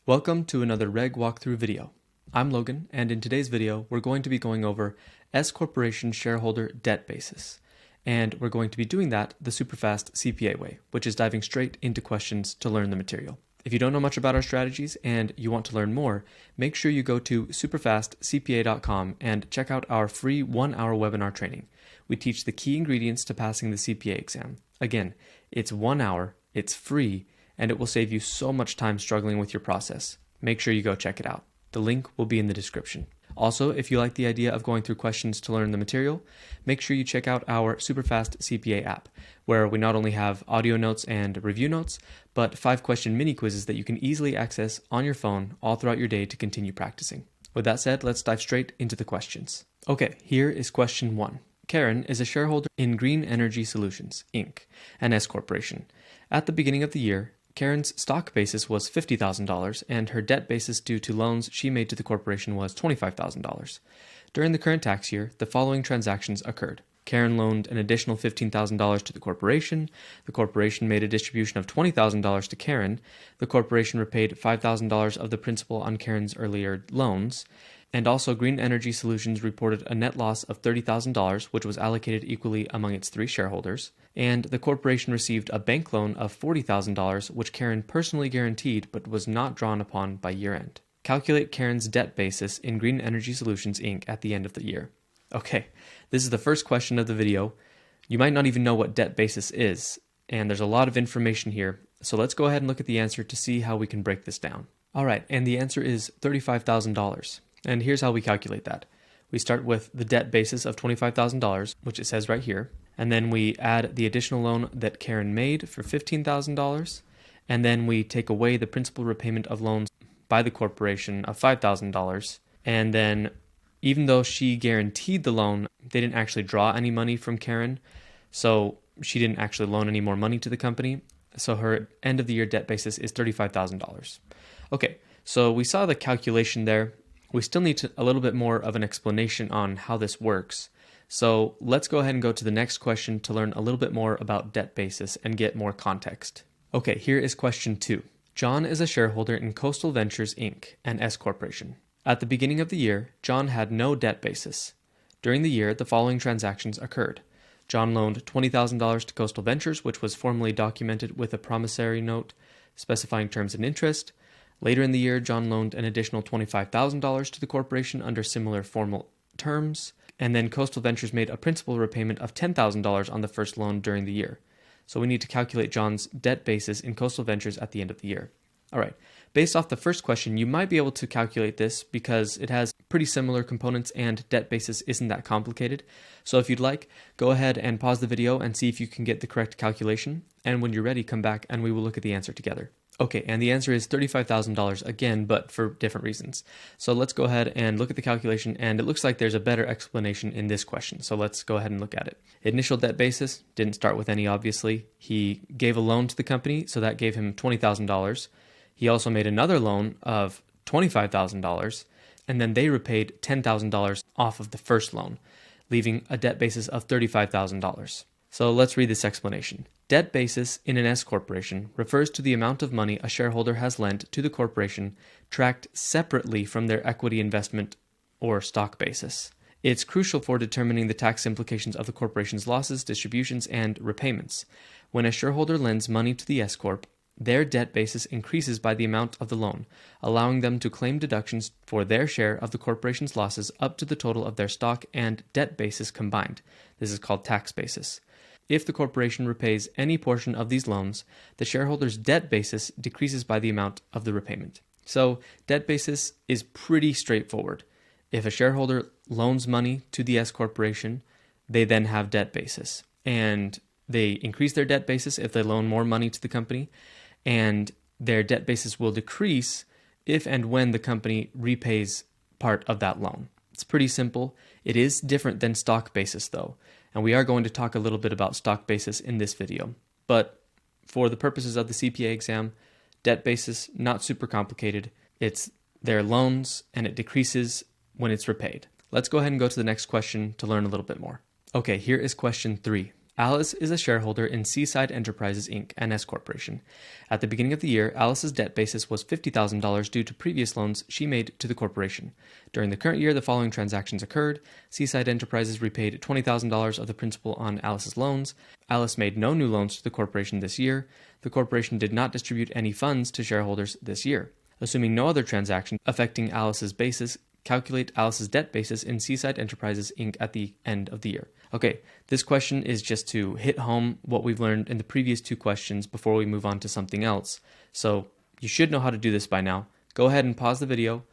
Welcome to another REG walkthrough video. I'm Logan, and in today's video, we're going to be going over S Corporation shareholder debt basis. And we're going to be doing that the SuperfastCPA way, which is diving straight into questions to learn the material. If you don't know much about our strategies and you want to learn more, make sure you go to SuperfastCPA.com and check out our free 1-hour webinar training. We teach the key ingredients to passing the CPA exam. Again, it's 1 hour, it's free, and it will save you so much time struggling with your process. Make sure you go check it out. The link will be in the description. Also, if you like the idea of going through questions to learn the material, make sure you check out our SuperfastCPA app, where we not only have audio notes and review notes, but 5-question mini quizzes that you can easily access on your phone all throughout your day to continue practicing. With that said, let's dive straight into the questions. Okay, here is question 1. Karen is a shareholder in Green Energy Solutions, Inc., an S Corporation. At the beginning of the year, Karen's stock basis was $50,000, and her debt basis due to loans she made to the corporation was $25,000. During the current tax year, the following transactions occurred. Karen loaned an additional $15,000 to the corporation made a distribution of $20,000 to Karen, the corporation repaid $5,000 of the principal on Karen's earlier loans, and also Green Energy Solutions reported a net loss of $30,000, which was allocated equally among its 3 shareholders, and the corporation received a bank loan of $40,000, which Karen personally guaranteed but was not drawn upon by year-end. Calculate Karen's debt basis in Green Energy Solutions, Inc. at the end of the year. Okay, this is the first question of the video. You might not even know what debt basis is, and there's a lot of information here, so let's go ahead and look at the answer to see how we can break this down. Alright, and the answer is $35,000. And here's how we calculate that. We start with the debt basis of $25,000, which it says right here, and then we add the additional loan that Karen made for $15,000, and then we take away the principal repayment of loans by the corporation of $5,000, and then even though she guaranteed the loan, they didn't actually draw any money from Karen, so she didn't actually loan any more money to the company, so her end of the year debt basis is $35,000. Okay, so we saw the calculation there. We still need a little bit more of an explanation on how this works. So let's go ahead and go to the next question to learn a little bit more about debt basis and get more context. Okay, here is question 2. John is a shareholder in Coastal Ventures, Inc., an S Corporation. At the beginning of the year, John had no debt basis. During the year, the following transactions occurred. John loaned $20,000 to Coastal Ventures, which was formally documented with a promissory note specifying terms and interest. Later in the year, John loaned an additional $25,000 to the corporation under similar formal terms, and then Coastal Ventures made a principal repayment of $10,000 on the first loan during the year. So we need to calculate John's debt basis in Coastal Ventures at the end of the year. All right, based off the first question, you might be able to calculate this because it has pretty similar components and debt basis isn't that complicated. So if you'd like, go ahead and pause the video and see if you can get the correct calculation. And when you're ready, come back and we will look at the answer together. Okay, and the answer is $35,000 again, but for different reasons. So let's go ahead and look at the calculation, and it looks like there's a better explanation in this question. So let's go ahead and look at it. Initial debt basis didn't start with any, obviously. He gave a loan to the company, so that gave him $20,000. He also made another loan of $25,000, and then they repaid $10,000 off of the first loan, leaving a debt basis of $35,000. So let's read this explanation. Debt basis in an S corporation refers to the amount of money a shareholder has lent to the corporation tracked separately from their equity investment or stock basis. It's crucial for determining the tax implications of the corporation's losses, distributions, and repayments. When a shareholder lends money to the S Corp, their debt basis increases by the amount of the loan, allowing them to claim deductions for their share of the corporation's losses up to the total of their stock and debt basis combined. This is called tax basis. If the corporation repays any portion of these loans, the shareholder's debt basis decreases by the amount of the repayment. So debt basis is pretty straightforward. If a shareholder loans money to the S corporation, they then have debt basis. And they increase their debt basis if they loan more money to the company, and their debt basis will decrease if and when the company repays part of that loan. It's pretty simple. It is different than stock basis though, and we are going to talk a little bit about stock basis in this video. But for the purposes of the CPA exam, debt basis, not super complicated. It's their loans and it decreases when it's repaid. Let's go ahead and go to the next question to learn a little bit more. Okay, here is question 3. Alice is a shareholder in Seaside Enterprises, Inc., and S Corporation. At the beginning of the year, Alice's debt basis was $50,000 due to previous loans she made to the corporation. During the current year, the following transactions occurred. Seaside Enterprises repaid $20,000 of the principal on Alice's loans. Alice made no new loans to the corporation this year. The corporation did not distribute any funds to shareholders this year. Assuming no other transaction affecting Alice's basis, calculate Alice's debt basis in Seaside Enterprises, Inc. at the end of the year. Okay, this question is just to hit home what we've learned in the previous two questions before we move on to something else. So you should know how to do this by now. Go ahead and pause the video,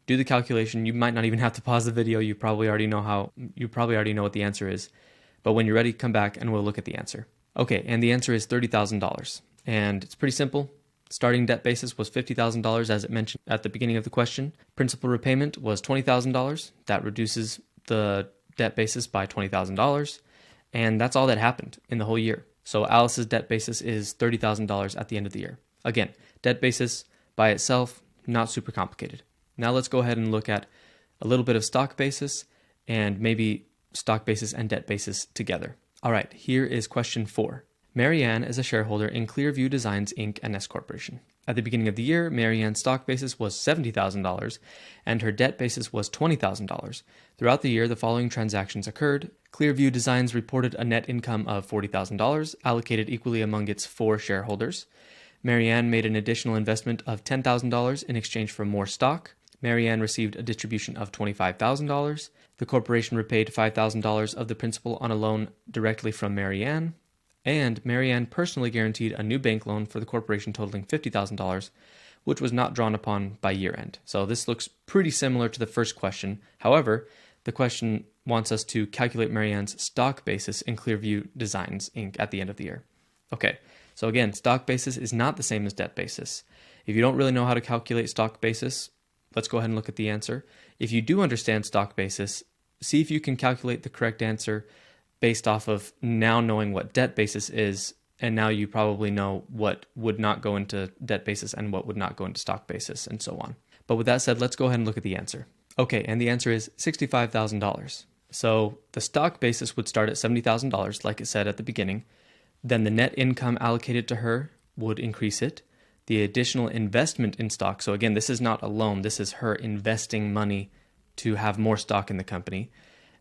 do the calculation. You might not even have to pause the video. You probably already know what the answer is. But when you're ready, come back and we'll look at the answer. Okay, and the answer is $30,000. And it's pretty simple. Starting debt basis was $50,000 as it mentioned at the beginning of the question. Principal repayment was $20,000. That reduces the debt basis by $20,000. And that's all that happened in the whole year. So Alice's debt basis is $30,000 at the end of the year. Again, debt basis by itself, not super complicated. Now let's go ahead and look at a little bit of stock basis and maybe stock basis and debt basis together. All right, here is question 4. Marianne is a shareholder in Clearview Designs, Inc. and S Corporation. At the beginning of the year, Marianne's stock basis was $70,000 and her debt basis was $20,000. Throughout the year, the following transactions occurred. Clearview Designs reported a net income of $40,000, allocated equally among its 4 shareholders. Marianne made an additional investment of $10,000 in exchange for more stock. Marianne received a distribution of $25,000. The corporation repaid $5,000 of the principal on a loan directly from Marianne. And Marianne personally guaranteed a new bank loan for the corporation totaling $50,000, which was not drawn upon by year end. So this looks pretty similar to the first question. However, the question wants us to calculate Marianne's stock basis in Clearview Designs, Inc. at the end of the year. Okay, so again, stock basis is not the same as debt basis. If you don't really know how to calculate stock basis, let's go ahead and look at the answer. If you do understand stock basis, see if you can calculate the correct answer based off of now knowing what debt basis is, and now you probably know what would not go into debt basis and what would not go into stock basis, and so on. But with that said, let's go ahead and look at the answer. Okay, and the answer is $65,000. So the stock basis would start at $70,000, like it said at the beginning. Then the net income allocated to her would increase it. The additional investment in stock, so again, this is not a loan, this is her investing money to have more stock in the company.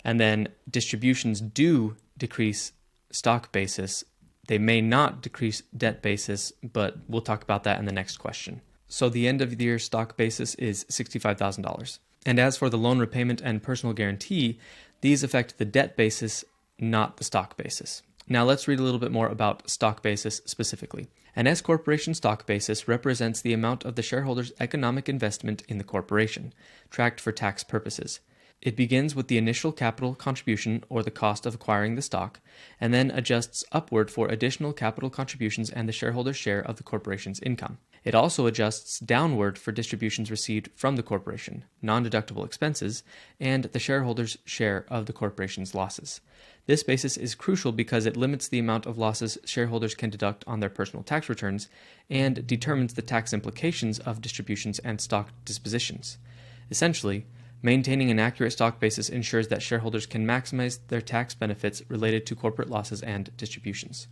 And then distributions do decrease stock basis. They may not decrease debt basis, but we'll talk about that in the next question. So the end of the year stock basis is $65,000. And as for the loan repayment and personal guarantee, these affect the debt basis, not the stock basis. Now let's read a little bit more about stock basis specifically. An S corporation stock basis represents the amount of the shareholder's economic investment in the corporation, tracked for tax purposes. It begins with the initial capital contribution or the cost of acquiring the stock, and then adjusts upward for additional capital contributions and the shareholder's share of the corporation's income. It also adjusts downward for distributions received from the corporation, non-deductible expenses, and the shareholder's share of the corporation's losses. This basis is crucial because it limits the amount of losses shareholders can deduct on their personal tax returns and determines the tax implications of distributions and stock dispositions. Essentially, maintaining an accurate stock basis ensures that shareholders can maximize their tax benefits related to corporate losses and distributions.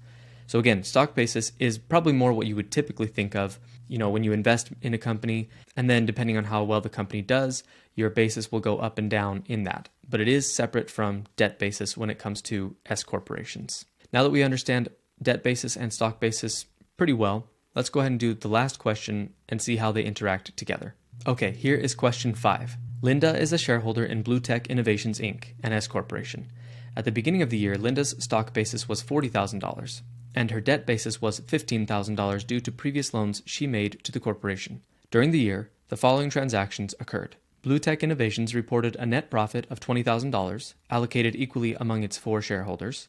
So again, stock basis is probably more what you would typically think of, when you invest in a company, and then depending on how well the company does, your basis will go up and down in that. But it is separate from debt basis when it comes to S corporations. Now that we understand debt basis and stock basis pretty well, let's go ahead and do the last question and see how they interact together. Okay, here is question 5. Linda is a shareholder in Blue Tech Innovations, Inc., an S corporation. At the beginning of the year, Linda's stock basis was $40,000, and her debt basis was $15,000 due to previous loans she made to the corporation. During the year, the following transactions occurred. Blue Tech Innovations reported a net profit of $20,000, allocated equally among its 4 shareholders.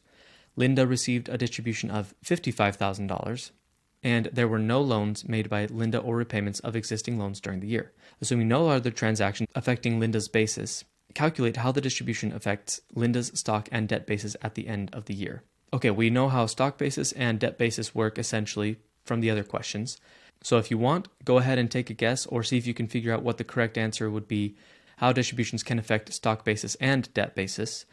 Linda received a distribution of $55,000, and there were no loans made by Linda or repayments of existing loans during the year. Assuming no other transactions affecting Linda's basis, calculate how the distribution affects Linda's stock and debt basis at the end of the year. Okay, we know how stock basis and debt basis work essentially from the other questions. So if you want, go ahead and take a guess or see if you can figure out what the correct answer would be, how distributions can affect stock basis and debt basis.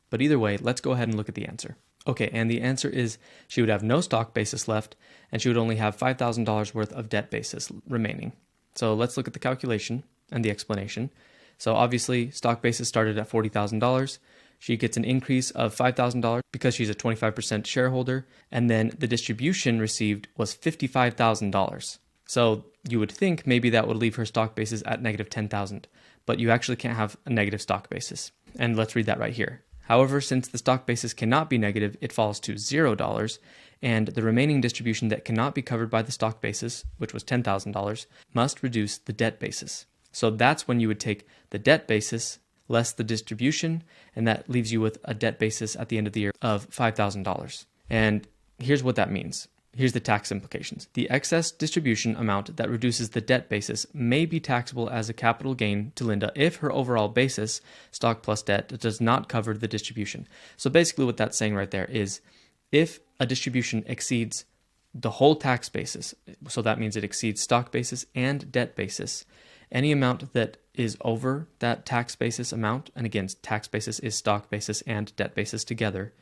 But either way, let's go ahead and look at the answer. Okay, and the answer is she would have no stock basis left, and she would only have $5,000 worth of debt basis remaining. So let's look at the calculation and the explanation. So obviously, stock basis started at $40,000. She gets an increase of $5,000 because she's a 25% shareholder, and then the distribution received was $55,000. So you would think maybe that would leave her stock basis at negative $10,000, but you actually can't have a negative stock basis. And let's read that right here. However, since the stock basis cannot be negative, it falls to $0, and the remaining distribution that cannot be covered by the stock basis, which was $10,000, must reduce the debt basis. So that's when you would take the debt basis less the distribution, and that leaves you with a debt basis at the end of the year of $5,000. And here's what that means. Here's the tax implications. The excess distribution amount that reduces the debt basis may be taxable as a capital gain to Linda if her overall basis, stock plus debt, does not cover the distribution. So basically what that's saying right there is if a distribution exceeds the whole tax basis, so that means it exceeds stock basis and debt basis, any amount that is over that tax basis amount, and again, tax basis is stock basis and debt basis together,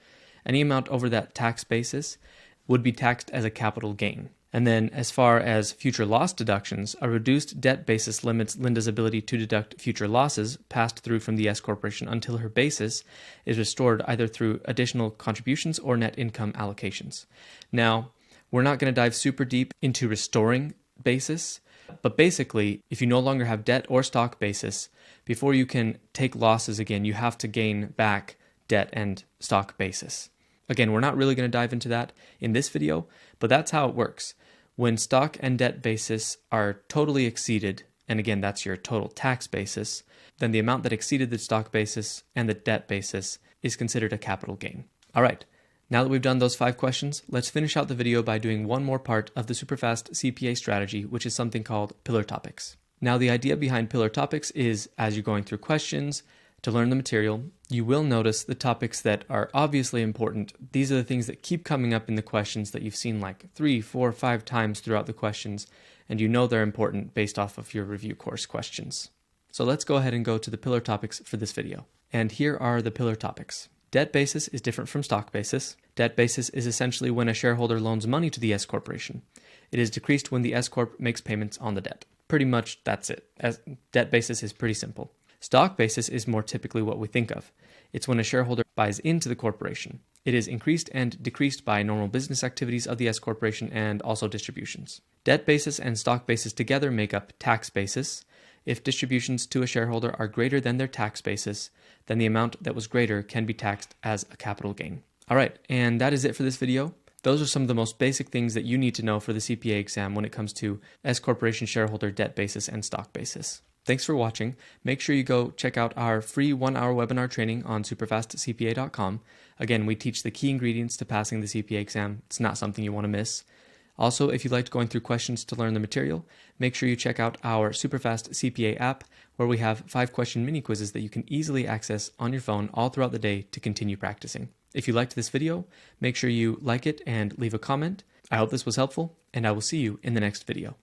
any amount over that tax basis would be taxed as a capital gain. And then as far as future loss deductions, a reduced debt basis limits Linda's ability to deduct future losses passed through from the S Corporation until her basis is restored either through additional contributions or net income allocations. Now, we're not going to dive super deep into restoring basis, but basically, if you no longer have debt or stock basis, before you can take losses again, you have to gain back debt and stock basis. Again, we're not really going to dive into that in this video, but that's how it works. When stock and debt basis are totally exceeded, and again, that's your total tax basis, then the amount that exceeded the stock basis and the debt basis is considered a capital gain. All right, now that we've done those 5 questions, let's finish out the video by doing one more part of the SuperfastCPA strategy, which is something called pillar topics. Now, the idea behind pillar topics is as you're going through questions, to learn the material, you will notice the topics that are obviously important. These are the things that keep coming up in the questions that you've seen like 3, 4, 5 times throughout the questions, and you know they're important based off of your review course questions. So let's go ahead and go to the pillar topics for this video. And here are the pillar topics. Debt basis is different from stock basis. Debt basis is essentially when a shareholder loans money to the S Corporation. It is decreased when the S Corp makes payments on the debt. Pretty much that's it. Debt basis is pretty simple. Stock basis is more typically what we think of. It's when a shareholder buys into the corporation. It is increased and decreased by normal business activities of the S Corporation and also distributions. Debt basis and stock basis together make up tax basis. If distributions to a shareholder are greater than their tax basis, then the amount that was greater can be taxed as a capital gain. All right, and that is it for this video. Those are some of the most basic things that you need to know for the CPA exam when it comes to S Corporation shareholder debt basis and stock basis. Thanks for watching. Make sure you go check out our free 1-hour webinar training on SuperfastCPA.com. Again, we teach the key ingredients to passing the CPA exam. It's not something you want to miss. Also, if you liked going through questions to learn the material, make sure you check out our SuperfastCPA app, where we have 5-question mini quizzes that you can easily access on your phone all throughout the day to continue practicing. If you liked this video, make sure you like it and leave a comment. I hope this was helpful, and I will see you in the next video.